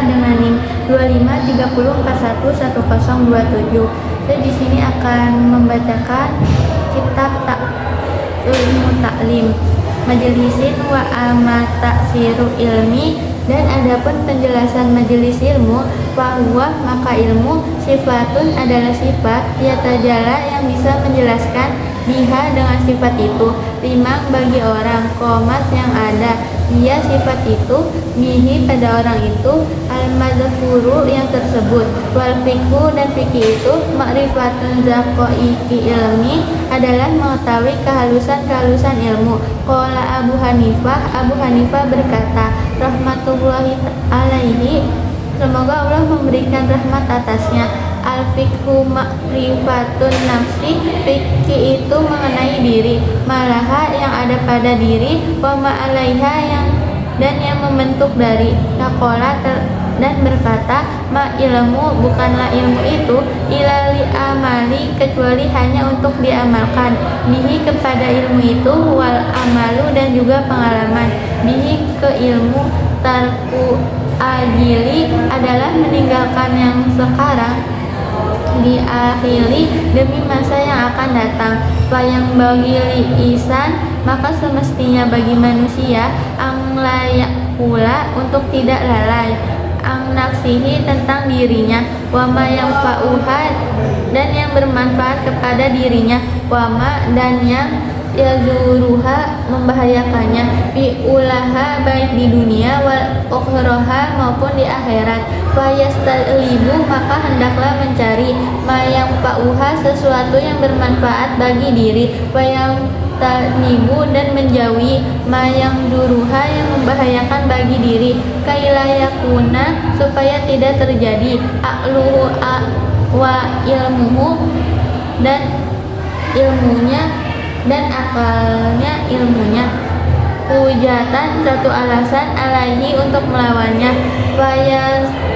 dengan NIM 2530411027. Saya di sini akan membacakan kitab Ilmu Taklim, Majelisin wa Taksiru Ilmi. Dan adapun penjelasan majelis ilmu, bahwa maka ilmu sifatun adalah sifat yatajala yang bisa menjelaskan biha dengan sifat itu limang bagi orang komat yang ada dia sifat itu bihi pada orang itu al-madzkuru yang tersebut wal fikhu dan fikih itu ma'rifatun zaqaiqi ilmi adalah mengetahui kehalusan-kehalusan ilmu. Qala Abu Hanifah berkata rahmatullahi alaihi, semoga Allah memberikan rahmat atasnya, al-fikhu ma'rifatun nafsi, fikih itu mengenai diri, malaha yang ada pada diri, wa ma'alaiha yang membentuk dari, yaqola dan berkata, ma ilmu bukanlah ilmu itu ila li amali kecuali hanya untuk diamalkan, bihi kepada ilmu itu, wal amalu dan juga pengalaman, bihi ke ilmu, tarku ajili adalah meninggalkan yang sekarang, diakhiri demi masa yang akan datang. Yang bagi lisan maka semestinya bagi manusia ang layak pula untuk tidak lalai, ang naksihi tentang dirinya, wama yang fa'uha dan yang bermanfaat kepada dirinya, wama dan yang yazuruha membahayakannya, biulaha baik di dunia wal ukhroha maupun di akhirat. Fayastalibu maka hendaklah mencari mayang fa'uha sesuatu yang bermanfaat bagi diri, wayang tanibu dan menjauhi mayang duruha yang membahayakan bagi diri, kailayakuna supaya tidak terjadi akluhu wa ilmuhu dan ilmunya dan akalnya ilmunya, hujatan satu alasan alaihi untuk melawannya,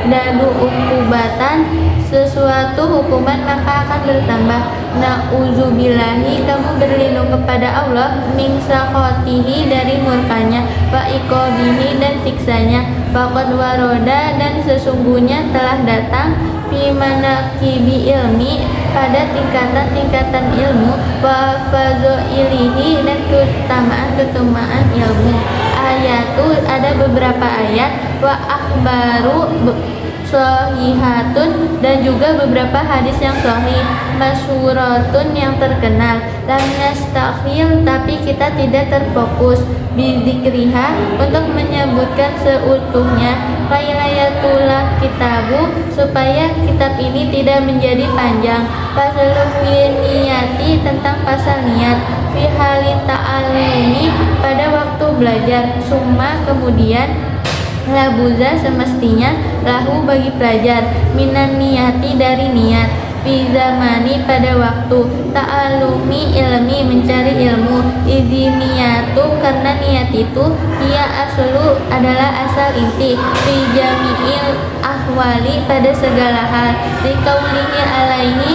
dadu ukubatan sesuatu hukuman maka akan bertambah, na'udzubillahi kamu berlindung kepada Allah, min sakhotihi dari murkanya, wa iqabihi dan siksanya, faqad waroda dan sesungguhnya telah datang, fi manaqibi ilmi pada tingkatan-tingkatan ilmu, wa fadzailihi dan keutamaan ilmu. Ayatu ada beberapa ayat, wa akhbaru shahihatun dan juga beberapa hadis yang sahih, masyhuratun yang terkenal, lam nastakhil tapi kita tidak terfokus, bidzikriha untuk menyebutkan seutuhnya, qailayatullah kitabu supaya kitab ini tidak menjadi panjang, fasalul niyati tentang pasal niat, fi halin ta'allumi pada waktu belajar, summa kemudian labuza semestinya lahu bagi pelajar, minan niyati dari niat, fi zamani pada waktu, ta'alumi ilmi mencari ilmu, idziniyatu karena niat itu, ia aslu adalah asal inti, fi jami'il ahwali pada segala hal, liqaulihi alaihi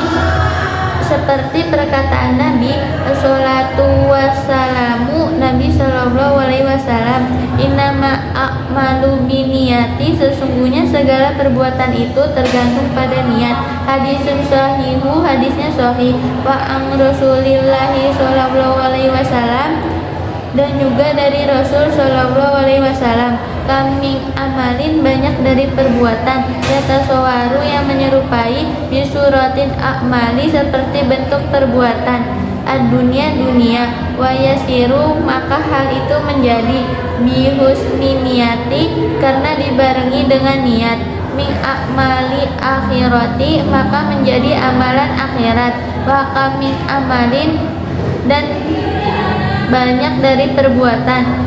seperti perkataan Nabi sallallahu wassalamu, Nabi sallallahu alaihi wasallam, innama a'malu biniyati sesungguhnya segala perbuatan itu tergantung pada niat. Hadisun sahihu hadisnya sahih, wa ang rasulillahi sallallahu alaihi wasallam dan juga dari Rasul sallallahu alaihi wasallam, kaming amalin banyak dari perbuatan, yatasawaru yang menyerupai, bisuratin a'mali seperti bentuk perbuatan, ad-dunya dunia, wa yasiru maka hal itu menjadi, bihusni niyati karena dibarengi dengan niat, min a'mali akhirati maka menjadi amalan akhirat, wa kaming amalin dan banyak dari perbuatan,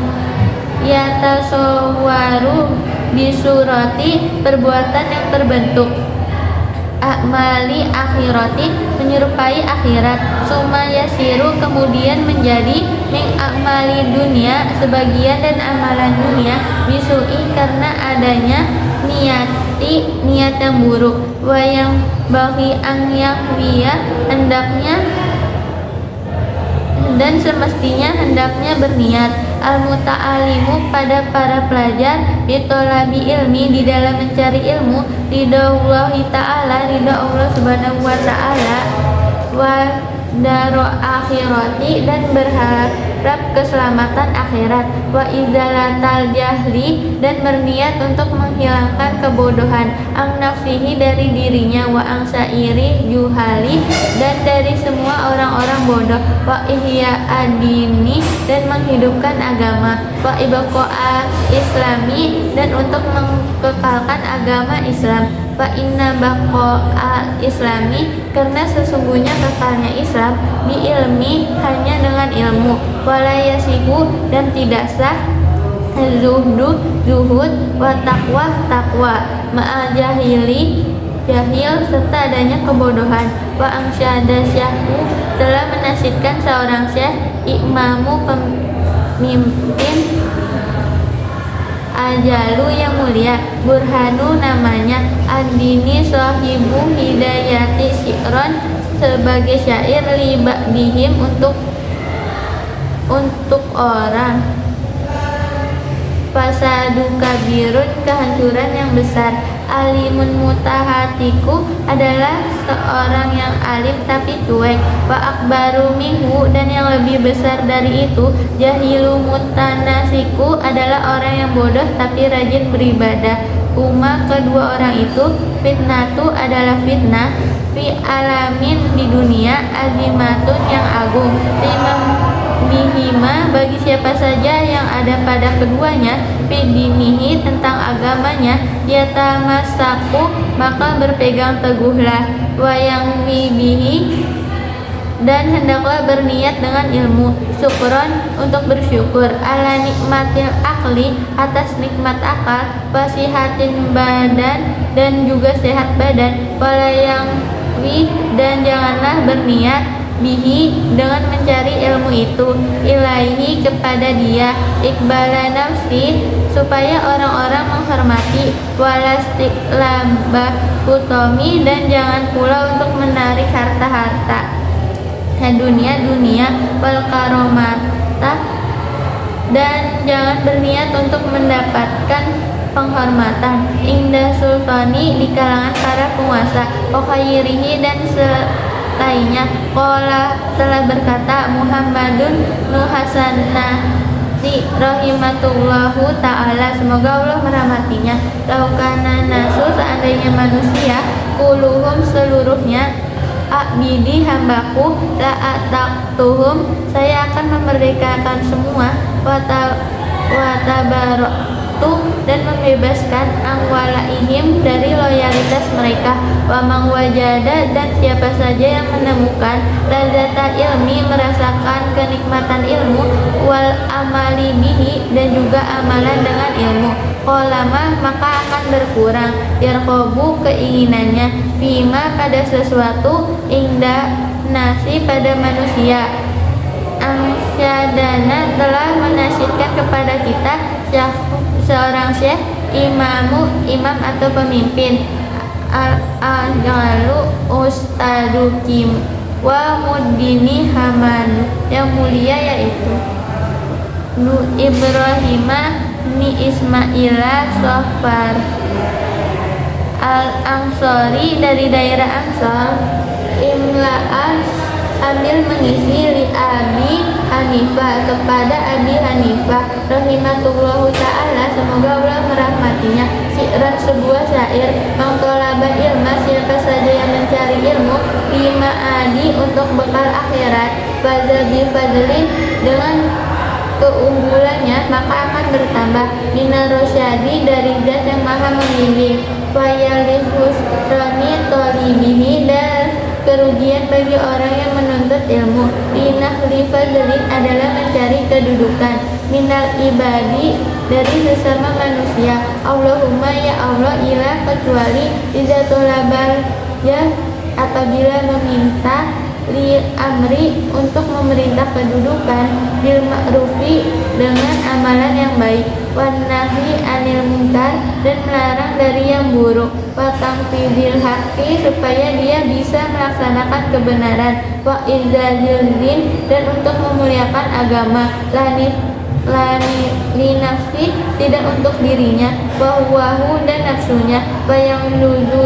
yatasawaru bisurati perbuatan yang terbentuk, a'mali akhirati menyerupai akhirat, summa yasiru kemudian menjadi, min a'mali dunia sebagian dan amalan dunia, bisu'i karena adanya niat yang buruk, wa yang bagi ang yahwiya hendaknya dan semestinya hendaknya berniat, al-muta'alimu pada para pelajar bitolabi ilmi di dalam mencari ilmu ridaullahi ta'ala ridha Allah subhanahu wa ta'ala wa daro akhirati dan berharap keselamatan akhirat wa izalatal jahli dan berniat untuk menghilangkan kebodohan ang nafsihi dari dirinya wa ang sairi juhali dan dari semua orang-orang bodoh wa ihya adini dan menghidupkan agama wa ibqa'a islami dan untuk mengekalkan agama Islam fa inna baqa'al islami karena sesungguhnya kekalnya Islam bi ilmi hanya dengan ilmu wala yasihu dan tidak sah zuhdu zuhud wa takwa ma'al jahili jahil serta adanya kebodohan wa angsyada syahu telah menasyidkan seorang syekh imamu pemimpin ajalu yang mulia burhanu namanya andini sahibu hidayati syi'ron sebagai syair li ba'dihim untuk orang fasadu kabirun kehancuran yang besar alimun mutahatiku adalah seorang yang alim tapi cuek wa akbaru minhu dan yang lebih besar dari itu jahilu mutanasiku adalah orang yang bodoh tapi rajin beribadah kedua orang itu fitnatu adalah fitnah fi alamin di dunia azimatun yang agung imam bihima bagi siapa saja yang ada pada keduanya fidinihi tentang agamanya yatamasaku maka berpegang teguhlah wayang bihi dan hendaklah berniat dengan ilmu syukron untuk bersyukur ala nikmatil akli atas nikmat akal wasihatin badan dan juga sehat badan walayang dan janganlah berniat bihi dengan mencari ilmu itu ilaihi kepada dia iqbala nafsi supaya orang-orang menghormati walastiqlabah kutomi dan jangan pula untuk menarik harta-harta dunia wal karomata dan jangan berniat untuk mendapatkan penghormatan indah sultani di kalangan para penguasa okhairihi dan lainnya qala telah berkata Muhammadun Nuhasanati rahimatullahu ta'ala semoga Allah merahmatinya laukana nasu seandainya manusia kuluhum seluruhnya abidi hambaku la ataktuhum saya akan memerdekakan semua watabaratu dan membebaskan angwalaihim dari loyalitas mereka wa mang wajada dan siapa saja yang menemukan lazata ilmi merasakan kenikmatan ilmu wal amali bihi dan juga amalan dengan ilmu kolama maka akan berkurang yarkobu keinginannya fima pada sesuatu indah nasi pada manusia angsyadana telah menasyidkan kepada kita seorang syekh imam atau pemimpin al-ajalu ustadukim wa muddini hamanu yang mulia yaitu Nu Ibrahimah ni Ismaila Sofar al-Ansori dari daerah Ansor imla'an ambil mengisi li Abi Hanifah kepada Abi Hanifah rahimatullahu ta'ala semoga Allah merahmatinya syi'ran sebuah syair mangtolaba ilma siapa saja yang mencari ilmu lima adi untuk bekal akhirat fadli fadlin dengan keunggulannya maka akan bertambah minar rosyadi dari zat yang maha membimbing fayalihus roni tolibihi dan kerugian bagi orang yang menuntut ilmu inahli fadlin adalah mencari kedudukan minal ibadi dari sesama manusia Allahumma ya Allah ilah kecuali izatulabal ya apabila meminta li amri untuk memerintah kedudukan bil ma'rufi dengan amalan yang baik wan nahi anil munkar dan melarang dari yang buruk wa tangfidil haqqi supaya dia bisa melaksanakan kebenaran wa izzazil din dan untuk memuliakan agama linafsi tidak untuk dirinya, wahuwahu dan nafsunya, yang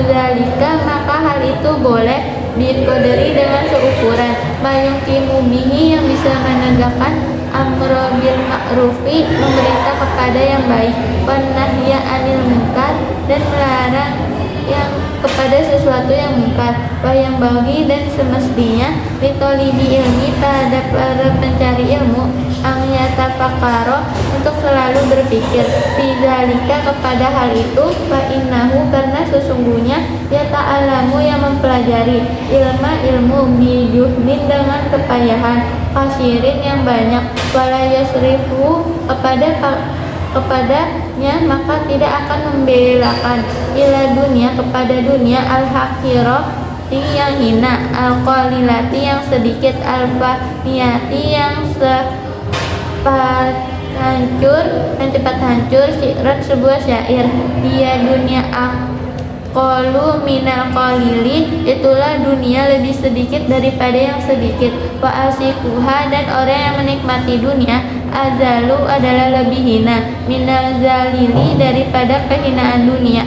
zalika maka hal itu boleh dikoderi dengan seukuran, mayungkimu bihi yang bisa menegakkan amro bil ma'rufi memerintah kepada yang baik, wanahya anil munkar dan melarang yang kepada sesuatu yang munkar, yang bagi dan semestinya litolibi ilmi terhadap para pencari ilmu yatafakaro untuk selalu berpikir bidzalika kepada hal itu, fa innahu karena sesungguhnya yata'alamu yang mempelajari ilmu bijuhdin dengan kepayahan kasirin yang banyak, wala yasrifu kepadanya maka tidak akan membelakan ila dunia kepada dunia al-hakirah yang hina, al-qalilati yang sedikit, al-faniyati yang cepat hancur, syirat sebuah syair, dia dunia aqalu minal qalili, itulah dunia lebih sedikit daripada yang sedikit, wa asikuha dan orang yang menikmati dunia azalu adalah lebih hina minal zalili daripada kehinaan dunia,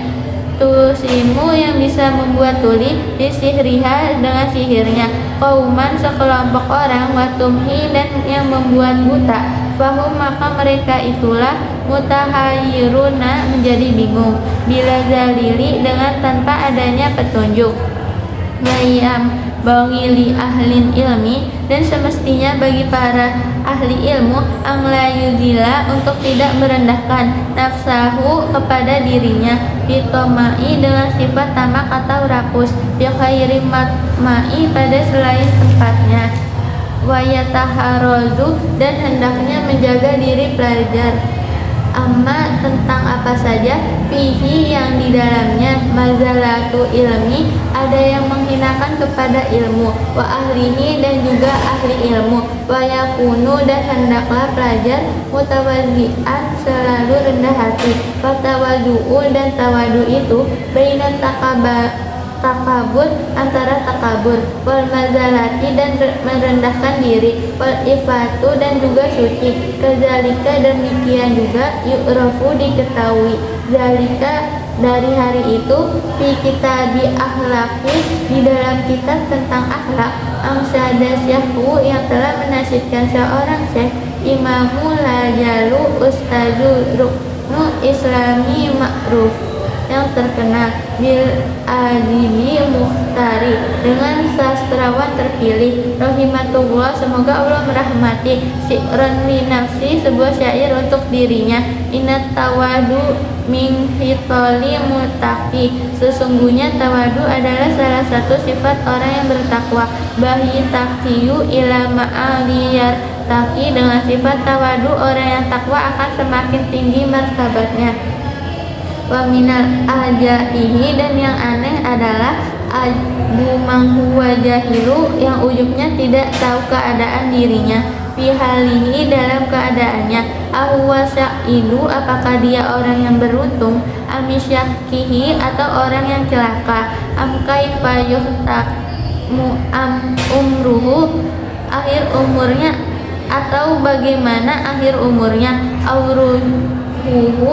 tusimu yang bisa membuat tuli disihriha dengan sihirnya, kauman sekelompok orang, watumhi dan yang membuat buta, fahum maka mereka itulah mutahayiruna menjadi bingung, bila zalili dengan tanpa adanya petunjuk, bayam bangili ahlin ilmi dan semestinya bagi para ahli ilmu anglayuzila untuk tidak merendahkan nafsahu kepada dirinya, bitomai dengan sifat tamak atau rakus, bikhairi matmai pada selain tempatnya, wayataharozu dan hendaknya menjaga diri pelajar, amma tentang apa saja fihi yang di dalamnya mazalatu ilmi ada yang menghinakan kepada ilmu, wa ahlihi dan juga ahli ilmu, wa yakunu dan hendaklah pelajar mutawazi'an selalu rendah hati, fatawadu'u dan tawadu itu bainat takabur antara takabur, wal mazalati dan merendahkan diri, wal ifatu dan juga suci, kezalika demikian juga yu'rafu diketahui, zalika dari hari itu fi kitabi akhlaki di dalam kitab tentang akhlak, amsada syahhu yang telah menasyidkan seorang syekh Imamul Lajalu Ustazu Ruknu Islami Ma'ruf yang terkenal bil adibi muhtari dengan sastrawan terpilih, rahimatullah semoga Allah merahmati, syi'ran li nafsi sebuah syair untuk dirinya, inat tawadu min hitoli mutaki sesungguhnya tawadu adalah salah satu sifat orang yang bertakwa, bahi taqiyu ila ma'aliyar taki dengan sifat tawadu orang yang takwa akan semakin tinggi martabatnya, wa minal ajaihi dan yang aneh adalah abu manghuwa jahilu yang ujubnya tidak tahu keadaan dirinya, bihalihi dalam keadaannya, ahwa sya'idu apakah dia orang yang beruntung, amisyakihi atau orang yang celaka, am kaifa yuhtamu am umruhu akhir umurnya atau bagaimana akhir umurnya,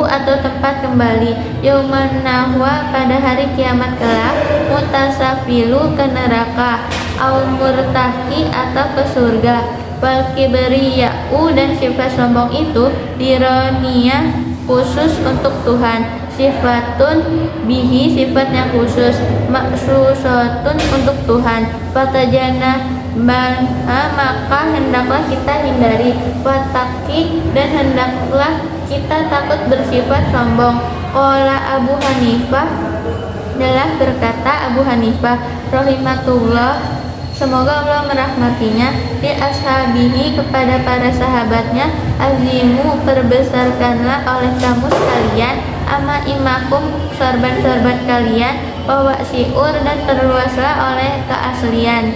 atau tempat kembali, yauman nahwa pada hari kiamat kelak, mutasafilu ke neraka, au murtaki atau ke surga, wal kibriya'u dan sifat sombong itu dironiyah khusus untuk Tuhan, sifatun bihi sifat yang khusus, maksusotun untuk Tuhan, fatajana maka hendaklah kita hindari, wataki dan hendaklah kita takut bersifat sombong. Qala Abu Hanifah adalah berkata Abu Hanifah rahimatullah semoga Allah merahmatinya, di ashabihi kepada para sahabatnya, azimu perbesarkanlah oleh kamu sekalian, ama imakum sorban-sorban kalian, bawa siur dan terluaslah oleh keaslian,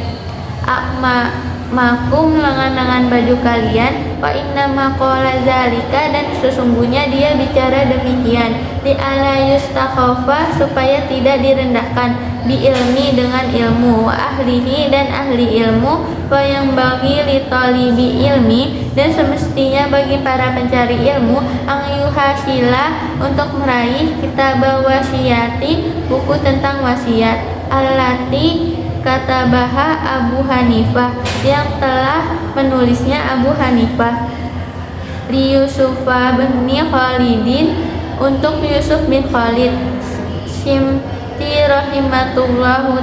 makum lengan-lengan baju kalian, wa inna maqala zalika dan sesungguhnya dia bicara demikian, di ala yustakhofa supaya tidak direndahkan, di ilmi dengan ilmu, wa ahlihi dan ahli ilmu, wa yang bagi li talibi ilmi, dan semestinya bagi para pencari ilmu yuhasila untuk meraih kitab wasiyati, buku tentang wasiat, allati katabaha Abu Hanifah, yang telah menulisnya Abu Hanifah, li Yusufa bin Khalidin, untuk Yusuf bin Khalid, simti rahimatullahu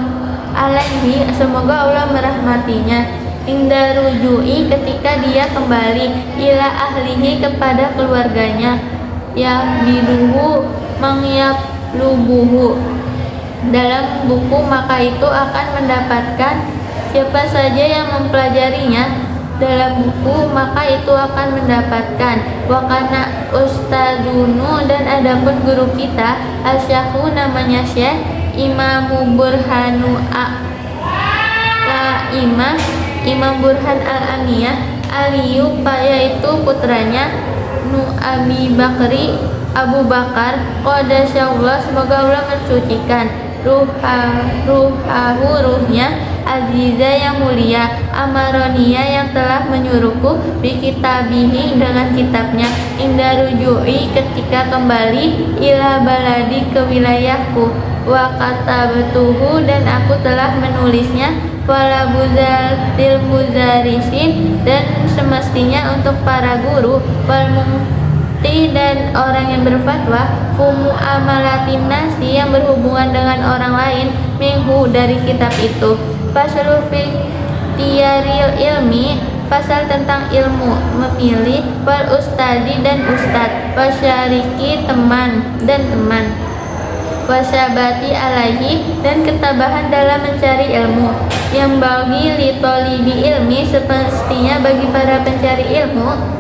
alaihi, semoga Allah merahmatinya, inda rujui, ketika dia kembali, ila ahlihi, kepada keluarganya, ya biduhu lubuhu, dalam buku, maka itu akan mendapatkan siapa saja yang mempelajarinya dalam buku, maka itu akan mendapatkan. Wakana ustadunu, dan adapun guru kita, asyakhu, namanya Syekh Imamu Burhanu Imam Burhan al-Amiyah Aliyu, yaitu putranya Nu Abi Bakri Abu Bakar, qadasyallah, semoga Allah mensucikan ruhahu, ruhnya, aziza, yang mulia, amaronia, yang telah menyuruhku, bikitabihi, dengan kitabnya, inda rujui, ketika kembali, ila baladi, ke wilayahku, wa katabtuhu, dan aku telah menulisnya, wala buzatil muzarisin, dan semestinya untuk para guru, wal dan orang yang berfatwa, fumu amalatin nasi, yang berhubungan dengan orang lain, minggu, dari kitab itu. Faslul fi tiyaril ilmi, pasal tentang ilmu memilih, wal ustadi, dan ustad, wasyariki, teman dan teman, wasyabati alaihi, dan ketabahan dalam mencari ilmu, yang bagi li tolibi ilmi, semestinya bagi para pencari ilmu,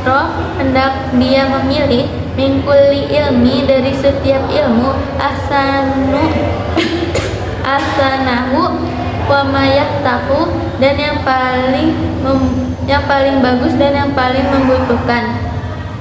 roh, hendak dia memilih, mingkuli ilmi, dari setiap ilmu, asanahu wa mayahtahu, dan yang paling bagus dan yang paling membutuhkan,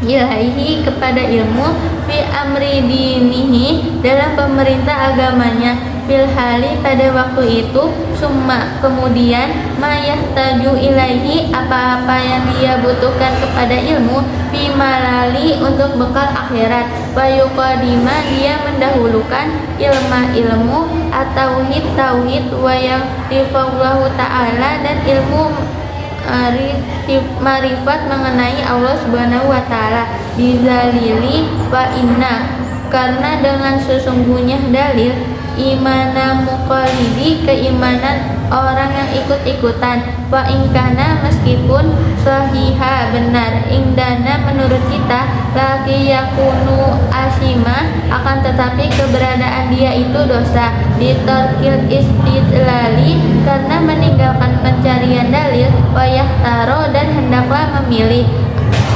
ilaihi, kepada ilmu, fi amri dinihi, dalam pemerintah agamanya, fil hali, pada waktu itu, summa, kemudian, mayahtaju ilaihi, apa-apa yang dia butuhkan kepada ilmu, fi malali, untuk bekal akhirat, wayuqadima, dia mendahulukan ilmu at-tauhid, tauhid, wa yang rifallahu ta'ala, dan ilmu marifat mengenai Allah Subhanahu wa Ta'ala, bizalili wa inna, karena dengan sesungguhnya dalil, imana muqallidi, keimanan orang yang ikut-ikutan, wa ingkana, meskipun sahiha, benar, indana, menurut kita, lagi yakunu asima, akan tetapi keberadaan dia itu dosa, ditarkil istidlali, karena meninggalkan pencarian dalil, wa yahtaro, dan hendaklah memilih,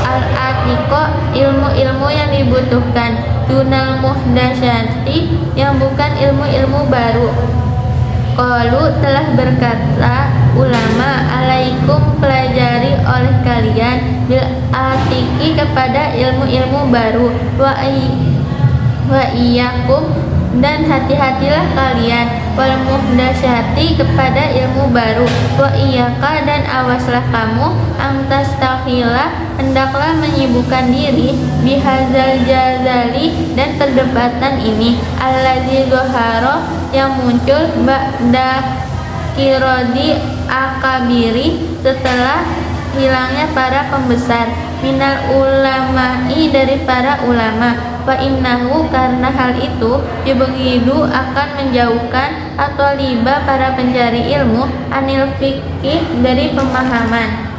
al-atiko, ilmu-ilmu yang dibutuhkan, dunal muhdasyati, yang bukan ilmu-ilmu baru. Qalu, telah berkata ulama, alaikum, pelajari oleh kalian, bil atiki, kepada ilmu-ilmu baru, wa iyyakum, dan hati-hatilah kalian, wal muhdasyati, kepada ilmu baru, wa iyyaka, dan awaslah kamu, antastakhila, hendaklah menyibukkan diri, bihazal jazali, dan perdebatan ini, allazi dhahara, yang muncul, ba'da kirodi akabiri, setelah hilangnya para pembesar, minal ulama'i, dari para ulama, wa innahu, karena hal itu, yubghidu, akan menjauhkan, atau liba, para pencari ilmu, anil fikih, dari pemahaman,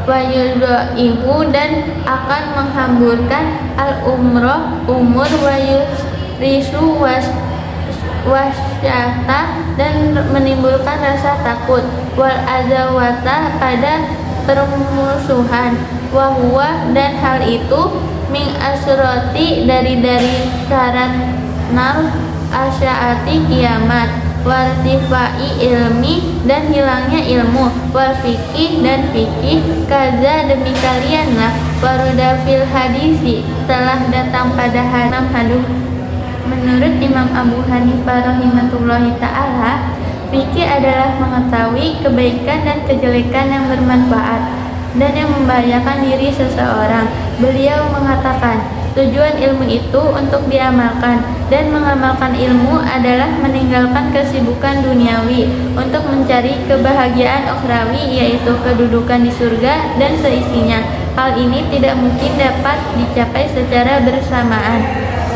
wa yudaihu, dan akan menghamburkan, al umur, wa yusrisu wasyata, dan menimbulkan rasa takut, wal azawata, pada permusuhan, wa huwa, dan hal itu, min asroti, dari syarat nar asyaati, kiamat, wartifai ilmi, dan hilangnya ilmu, wal fikih, dan fikih, kaza, demi kalianlah, waroda fil hadisi, telah datang pada hadis. Menurut Imam Abu Hanifah rahimatullahi ta'ala, Fikih adalah mengetahui kebaikan dan kejelekan yang bermanfaat dan yang membahayakan diri seseorang. Beliau mengatakan, tujuan ilmu itu untuk diamalkan, dan mengamalkan ilmu adalah meninggalkan kesibukan duniawi untuk mencari kebahagiaan ukhrawi, yaitu kedudukan di surga dan seisinya. Hal ini tidak mungkin dapat dicapai secara bersamaan,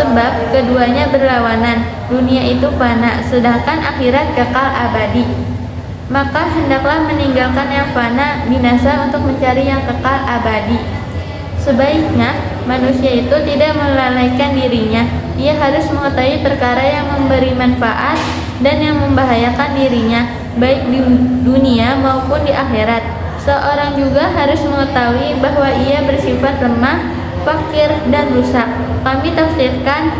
sebab keduanya berlawanan. Dunia itu fana, sedangkan akhirat kekal abadi. Maka hendaklah meninggalkan yang fana binasa untuk mencari yang kekal abadi. Sebaiknya manusia itu tidak melalaikan dirinya. Ia harus mengetahui perkara yang memberi manfaat dan yang membahayakan dirinya, baik di dunia maupun di akhirat. Seorang juga harus mengetahui bahwa ia bersifat lemah, fakir, dan rusak. Kami tafsirkan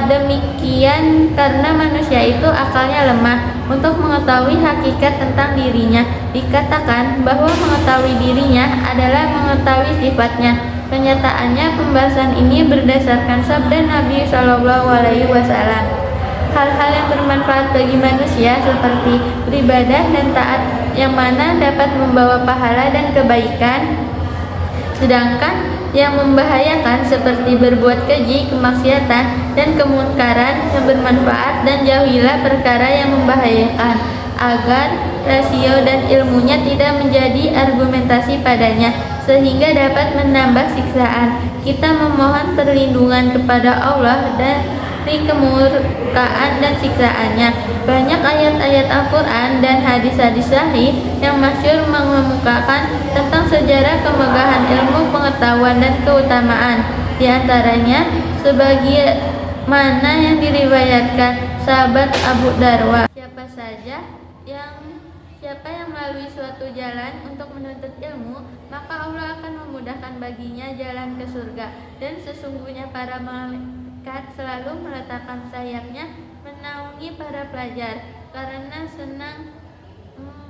demikian karena manusia itu akalnya lemah. Untuk mengetahui hakikat tentang dirinya, dikatakan bahwa mengetahui dirinya adalah mengetahui sifatnya. Kenyataannya, pembahasan ini berdasarkan sabda Nabi SAW. Hal-hal yang bermanfaat bagi manusia seperti beribadah dan taat yang mana dapat membawa pahala dan kebaikan, sedangkan yang membahayakan seperti berbuat keji, kemaksiatan, dan kemunkaran yang bermanfaat, dan jauhilah perkara yang membahayakan, agar rasio dan ilmunya tidak menjadi argumentasi padanya, sehingga dapat menambah siksaan. Kita memohon perlindungan kepada Allah dari kemurkaan dan siksaannya. Banyak ayat-ayat Al-Quran dan hadis-hadis sahih yang masyhur mengemukakan tentang sejarah kemegahan ilmu pengetahuan dan keutamaan. Di antaranya, sebagaimana yang diriwayatkan sahabat Abu Darwa, Siapa yang melalui suatu jalan untuk menuntut ilmu, maka Allah akan memudahkan baginya jalan ke surga. Dan sesungguhnya para malaikat selalu meletakkan sayapnya menaungi para pelajar, karena senang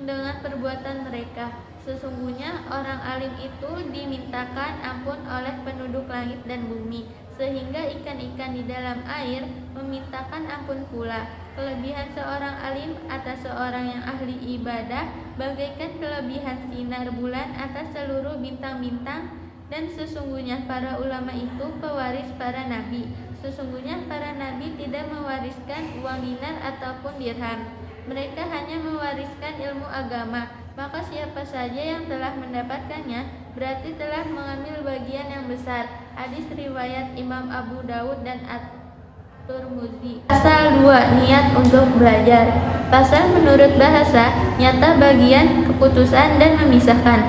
dengan perbuatan mereka. Sesungguhnya orang alim itu dimintakan ampun oleh penduduk langit dan bumi, sehingga ikan-ikan di dalam air memintakan ampun pula. Kelebihan seorang alim atas seorang yang ahli ibadah bagaikan kelebihan sinar bulan atas seluruh bintang-bintang. Dan sesungguhnya para ulama itu pewaris para nabi. Sesungguhnya para nabi tidak mewariskan uang dinar ataupun dirham. Mereka hanya mewariskan ilmu agama. Maka siapa saja yang telah mendapatkannya berarti telah mengambil bagian yang besar. Hadis riwayat Imam Abu Dawud dan At-Tirmidzi. Pasal 2. Niat untuk belajar. Pasal menurut bahasa nyata bagian keputusan dan memisahkan,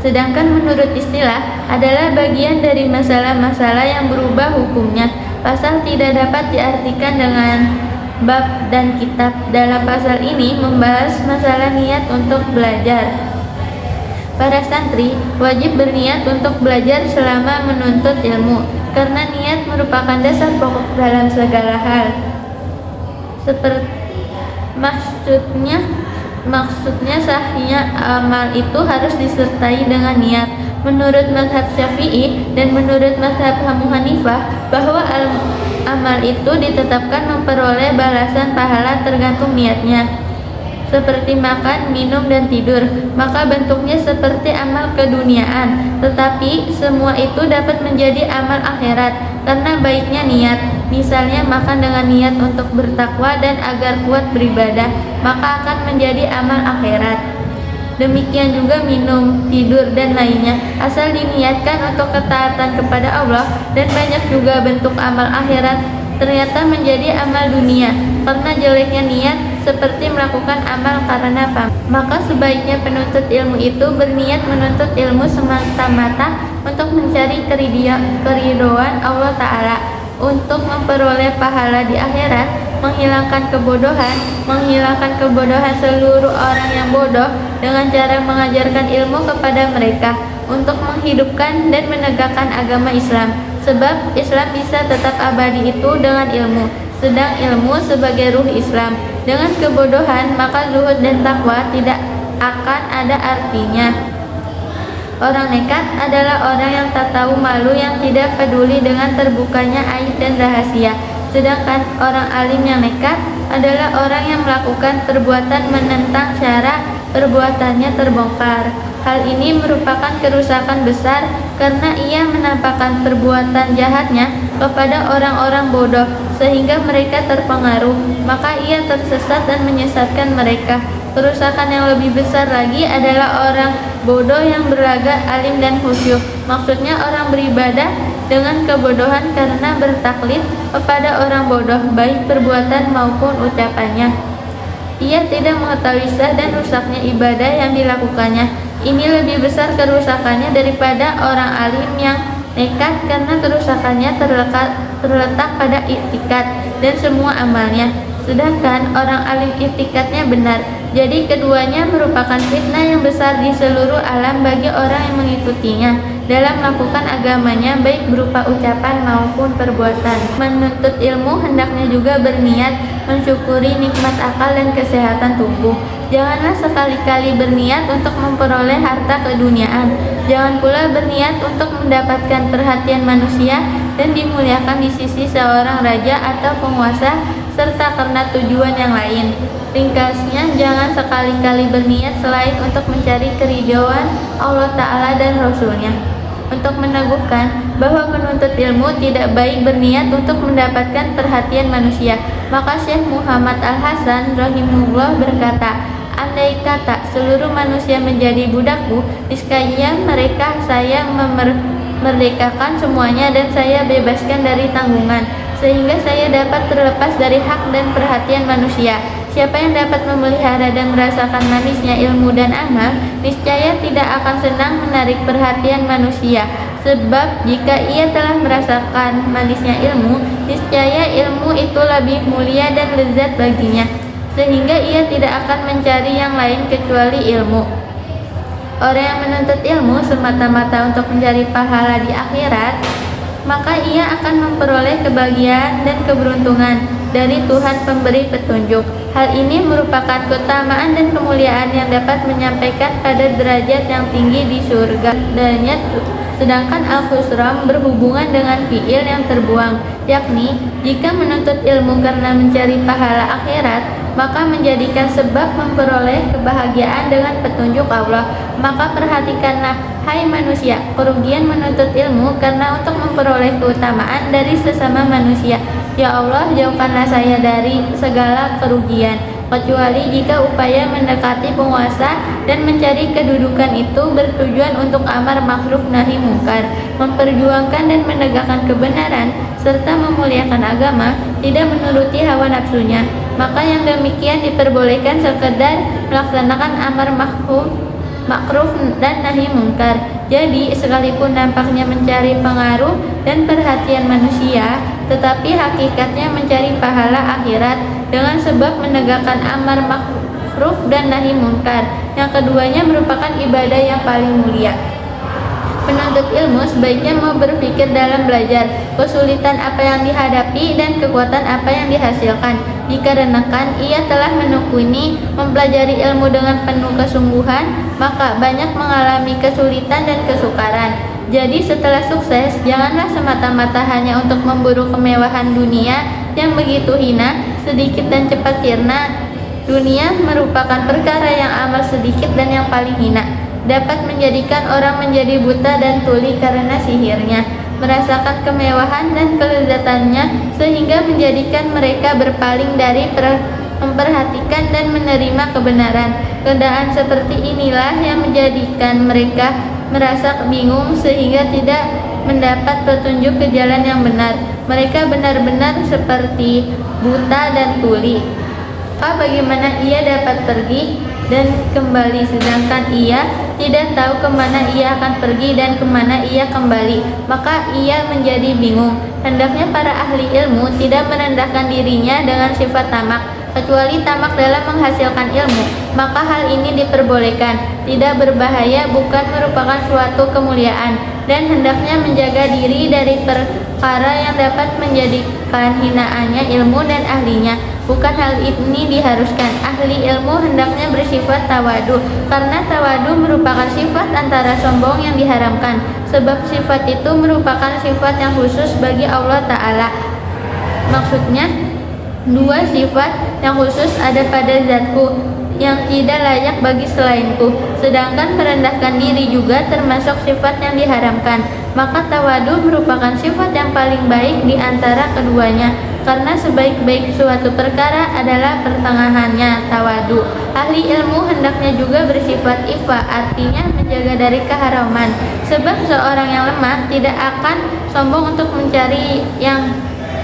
sedangkan menurut istilah adalah bagian dari masalah-masalah yang berubah hukumnya. Pasal tidak dapat diartikan dengan bab dan kitab. Dalam pasal ini membahas masalah niat untuk belajar. Para santri wajib berniat untuk belajar selama menuntut ilmu, karena niat merupakan dasar pokok dalam segala hal. Maksudnya sahnya amal itu harus disertai dengan niat. Menurut mazhab Syafi'i dan menurut mazhab Abu Hanifah, bahwa amal itu ditetapkan memperoleh balasan pahala tergantung niatnya. Seperti makan, minum, dan tidur, maka bentuknya seperti amal keduniaan, tetapi semua itu dapat menjadi amal akhirat karena baiknya niat. Misalnya makan dengan niat untuk bertakwa dan agar kuat beribadah, maka akan menjadi amal akhirat. Demikian juga minum, tidur, dan lainnya, asal diniatkan untuk ketaatan kepada Allah. Dan banyak juga bentuk amal akhirat ternyata menjadi amal dunia karena jeleknya niat, seperti melakukan amal karena pamrih. Maka sebaiknya penuntut ilmu itu berniat menuntut ilmu semata-mata untuk mencari keridhaan Allah Ta'ala, untuk memperoleh pahala di akhirat, menghilangkan kebodohan seluruh orang yang bodoh dengan cara mengajarkan ilmu kepada mereka, untuk menghidupkan dan menegakkan agama Islam. Sebab Islam bisa tetap abadi itu dengan ilmu, sedang ilmu sebagai ruh Islam. Dengan kebodohan, maka zuhud dan takwa tidak akan ada artinya. Orang nekat adalah orang yang tak tahu malu, yang tidak peduli dengan terbukanya aib dan rahasia. Sedangkan orang alim yang nekat adalah orang yang melakukan perbuatan menentang syara perbuatannya terbongkar. Hal ini merupakan kerusakan besar karena ia menampakkan perbuatan jahatnya kepada orang-orang bodoh sehingga mereka terpengaruh, maka ia tersesat dan menyesatkan mereka. Kerusakan yang lebih besar lagi adalah orang bodoh yang berlagak alim dan khusyuk. Maksudnya orang beribadah dengan kebodohan karena bertaklid kepada orang bodoh, baik perbuatan maupun ucapannya. Ia tidak mengetahui sah dan rusaknya ibadah yang dilakukannya. Ini lebih besar kerusakannya daripada orang alim yang nekat karena kerusakannya terletak pada iktikad dan semua amalnya. Sedangkan orang alim iktikadnya benar. Jadi keduanya merupakan fitnah yang besar di seluruh alam bagi orang yang mengikutinya dalam melakukan agamanya, baik berupa ucapan maupun perbuatan. Menuntut ilmu hendaknya juga berniat mensyukuri nikmat akal dan kesehatan tubuh. Janganlah sekali-kali berniat untuk memperoleh harta keduniaan. Jangan pula berniat untuk mendapatkan perhatian manusia dan dimuliakan di sisi seorang raja atau penguasa, serta karena tujuan yang lain. Ringkasnya, jangan sekali-kali berniat selain untuk mencari keridhaan Allah Ta'ala dan Rasul-Nya. Untuk meneguhkan bahwa penuntut ilmu tidak baik berniat untuk mendapatkan perhatian manusia, maka Syekh Muhammad Al-Hasan rahimahullah berkata, andai kata seluruh manusia menjadi budakku, niscaya mereka saya memerdekakan semuanya dan saya bebaskan dari tanggungan, sehingga saya dapat terlepas dari hak dan perhatian manusia. Siapa yang dapat memelihara dan merasakan manisnya ilmu dan amal, niscaya tidak akan senang menarik perhatian manusia. Sebab jika ia telah merasakan manisnya ilmu, niscaya ilmu itu lebih mulia dan lezat baginya, sehingga ia tidak akan mencari yang lain kecuali ilmu. Orang yang menuntut ilmu semata-mata untuk mencari pahala di akhirat, maka ia akan memperoleh kebahagiaan dan keberuntungan dari Tuhan pemberi petunjuk. Hal ini merupakan keutamaan dan kemuliaan yang dapat menyampaikan pada derajat yang tinggi di surga. Sedangkan al-khusram berhubungan dengan fiil yang terbuang, yakni jika menuntut ilmu karena mencari pahala akhirat, maka menjadikan sebab memperoleh kebahagiaan dengan petunjuk Allah. Maka perhatikanlah, hai manusia, kerugian menuntut ilmu karena untuk memperoleh keutamaan dari sesama manusia. Ya Allah, jauhkanlah saya dari segala kerugian, kecuali jika upaya mendekati penguasa dan mencari kedudukan itu bertujuan untuk amar ma'ruf nahi mungkar, memperjuangkan dan menegakkan kebenaran, serta memuliakan agama, tidak menuruti hawa nafsunya. Maka yang demikian diperbolehkan sekedar melaksanakan amar ma'ruf dan nahi mungkar. Jadi sekalipun nampaknya mencari pengaruh dan perhatian manusia, tetapi hakikatnya mencari pahala akhirat dengan sebab menegakkan amar ma'ruf dan nahi mungkar. Yang keduanya merupakan ibadah yang paling mulia. Penuntut ilmu sebaiknya mau berpikir dalam belajar, kesulitan apa yang dihadapi dan kekuatan apa yang dihasilkan. Dikarenakan ia telah menekuni mempelajari ilmu dengan penuh kesungguhan, maka banyak mengalami kesulitan dan kesukaran. Jadi setelah sukses, janganlah semata-mata hanya untuk memburu kemewahan dunia yang begitu hina, sedikit dan cepat sirna. Dunia merupakan perkara yang amat sedikit dan yang paling hina, dapat menjadikan orang menjadi buta dan tuli karena sihirnya, merasakan kemewahan dan kelezatannya sehingga menjadikan mereka berpaling dari memperhatikan dan menerima kebenaran. Keadaan seperti inilah yang menjadikan mereka merasa bingung sehingga tidak mendapat petunjuk ke jalan yang benar. Mereka benar-benar seperti buta dan tuli. Bagaimana ia dapat pergi dan kembali sedangkan ia tidak tahu kemana ia akan pergi dan kemana ia kembali? Maka ia menjadi bingung. Hendaknya para ahli ilmu tidak merendahkan dirinya dengan sifat tamak, kecuali tamak dalam menghasilkan ilmu. Maka hal ini diperbolehkan, tidak berbahaya, bukan merupakan suatu kemuliaan, dan hendaknya menjaga diri dari perkara yang dapat menjadikan hinaannya ilmu dan ahlinya. Bukan hal ini diharuskan. Ahli ilmu hendaknya bersifat tawadu, karena tawadu merupakan sifat antara sombong yang diharamkan, sebab sifat itu merupakan sifat yang khusus bagi Allah Ta'ala. Maksudnya, Dua sifat yang khusus ada pada zatku yang tidak layak bagi selainku, sedangkan merendahkan diri juga termasuk sifat yang diharamkan. Maka tawadu merupakan sifat yang paling baik di antara keduanya, karena sebaik-baik suatu perkara adalah pertengahannya, tawadu. Ahli ilmu hendaknya juga bersifat ifa, artinya menjaga dari keharaman, sebab seorang yang lemah tidak akan sombong untuk mencari yang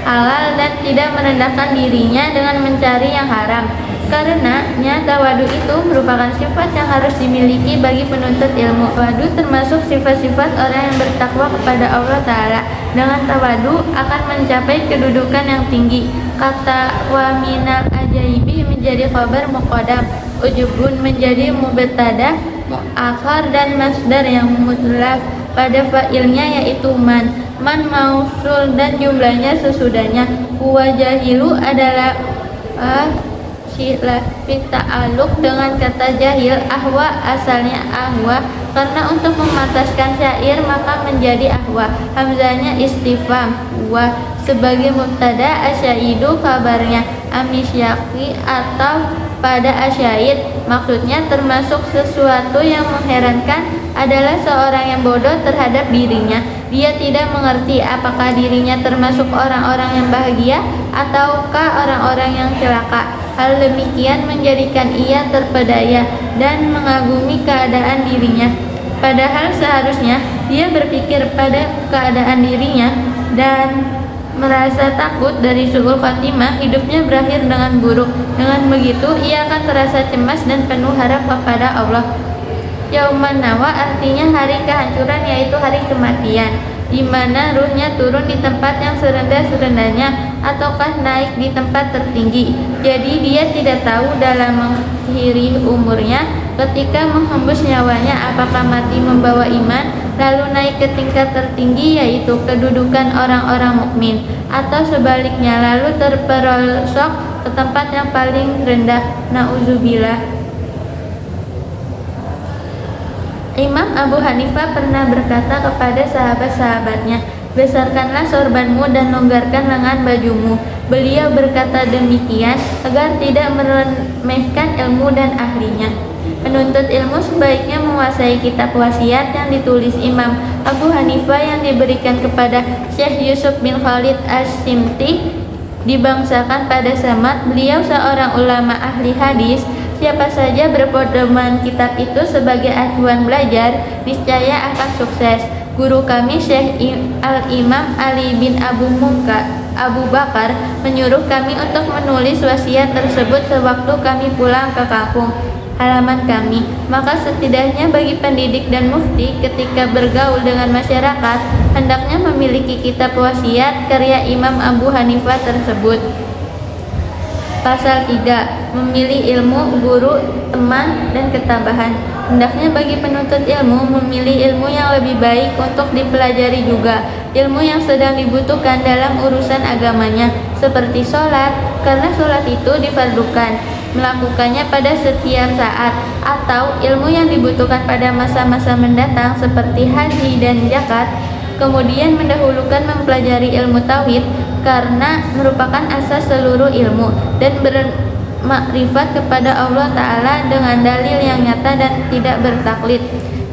halal dan tidak merendahkan dirinya dengan mencari yang haram. Karenanya tawadu itu merupakan sifat yang harus dimiliki bagi penuntut ilmu. Tawadu termasuk sifat-sifat orang yang bertakwa kepada Allah Ta'ala. Dengan tawadu akan mencapai kedudukan yang tinggi. Kata wa minal ajaibi menjadi khabar muqaddam, ujubun menjadi mubtada muakhar, dan masdar yang mutlaf pada fa'ilnya yaitu man mausul dan jumlahnya sesudahnya. Huwa jahilu adalah ta'aluk dengan kata jahil. Ahwa asalnya ahwa, karena untuk memataskan syair maka menjadi ahwa. Hamzanya istifham. Wa sebagai mubtada, asyaidu kabarnya, amisyaki atau pada asyait. Maksudnya termasuk sesuatu yang mengherankan adalah seorang yang bodoh terhadap dirinya. Dia tidak mengerti apakah dirinya termasuk orang-orang yang bahagia ataukah orang-orang yang celaka. Hal demikian menjadikan ia terpedaya dan mengagumi keadaan dirinya, padahal seharusnya dia berpikir pada keadaan dirinya dan merasa takut dari su'ul khatimah, hidupnya berakhir dengan buruk. Dengan begitu ia akan terasa cemas dan penuh harap kepada Allah. Yauman nawa artinya hari kehancuran, yaitu hari kematian, di mana ruhnya turun di tempat yang serendah-serendahnya ataukah naik di tempat tertinggi. Jadi dia tidak tahu dalam mengakhiri umurnya ketika menghembus nyawanya apakah mati membawa iman lalu naik ke tingkat tertinggi, yaitu kedudukan orang-orang mukmin, atau sebaliknya lalu terperosok ke tempat yang paling rendah. Nauzubillah. Imam Abu Hanifah pernah berkata kepada sahabat-sahabatnya, "Besarkanlah sorbanmu dan longgarkan lengan bajumu." Beliau berkata demikian agar tidak meremehkan ilmu dan ahlinya. Penuntut ilmu sebaiknya menguasai kitab wasiat yang ditulis Imam Abu Hanifah yang diberikan kepada Syekh Yusuf bin Khalid As-Simti, dibangsakan pada Samad. Beliau seorang ulama ahli hadis. Siapa saja berpedoman kitab itu sebagai acuan belajar, niscaya akan sukses. Guru kami Syekh Al-Imam Ali bin Abu Bakar menyuruh kami untuk menulis wasiat tersebut sewaktu kami pulang ke kampung halaman kami. Maka setidaknya bagi pendidik dan mufti ketika bergaul dengan masyarakat, hendaknya memiliki kitab wasiat karya Imam Abu Hanifah tersebut. Pasal 3. Memilih ilmu, guru, teman, dan ketabahan. Hendaknya bagi penuntut ilmu memilih ilmu yang lebih baik untuk dipelajari juga, ilmu yang sedang dibutuhkan dalam urusan agamanya, seperti sholat, karena sholat itu difardukan, melakukannya pada setiap saat, atau ilmu yang dibutuhkan pada masa-masa mendatang seperti haji dan zakat. Kemudian mendahulukan mempelajari ilmu tauhid karena merupakan asas seluruh ilmu, dan bermakrifat kepada Allah Ta'ala dengan dalil yang nyata dan tidak bertaklid.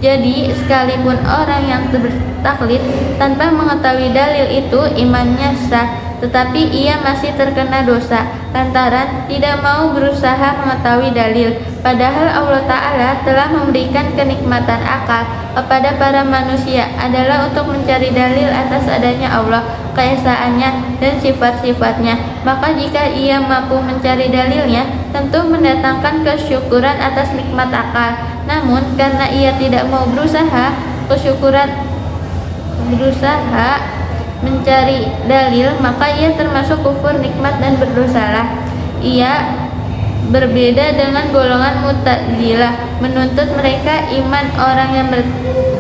Jadi sekalipun orang yang bertaklid tanpa mengetahui dalil itu imannya sah, tetapi ia masih terkena dosa lantaran tidak mau berusaha mengetahui dalil. Padahal Allah Ta'ala telah memberikan kenikmatan akal kepada para manusia adalah untuk mencari dalil atas adanya Allah, keesaannya, dan sifat-sifatnya. Maka jika ia mampu mencari dalilnya, tentu mendatangkan kesyukuran atas nikmat akal. Namun karena ia tidak mau berusaha mencari dalil, maka ia termasuk kufur nikmat dan berdosalah. Ia berbeda dengan golongan Mu'tazilah, menuntut mereka iman orang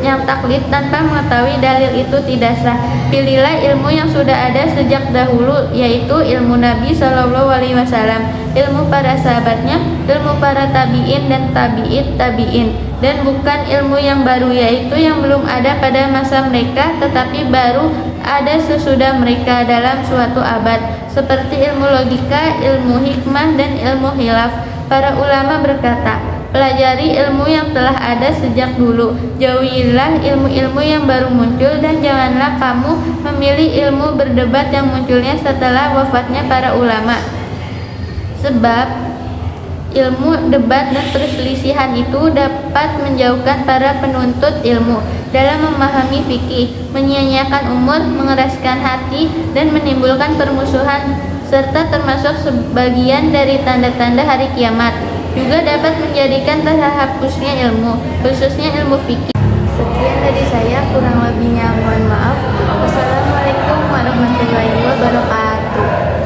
yang taklid tanpa mengetahui dalil itu tidak sah. Pilihlah ilmu yang sudah ada sejak dahulu, yaitu ilmu Nabi SAW, ilmu para sahabatnya, ilmu para tabi'in dan tabi'in, dan bukan ilmu yang baru, yaitu yang belum ada pada masa mereka tetapi baru ada sesudah mereka dalam suatu abad, seperti ilmu logika, ilmu hikmah, dan ilmu khilaf. Para ulama berkata, pelajari ilmu yang telah ada sejak dulu, jauhilah ilmu-ilmu yang baru muncul, dan janganlah kamu memilih ilmu berdebat yang munculnya setelah wafatnya para ulama. Sebab ilmu debat dan perselisihan itu dapat menjauhkan para penuntut ilmu dalam memahami fikih, menyia-nyiakan umur, mengeraskan hati, dan menimbulkan permusuhan, serta termasuk sebagian dari tanda-tanda hari kiamat. Juga dapat menjadikan terhapusnya ilmu, khususnya ilmu fikih. Sekian dari saya, kurang lebihnya mohon maaf. Wassalamualaikum warahmatullahi wabarakatuh.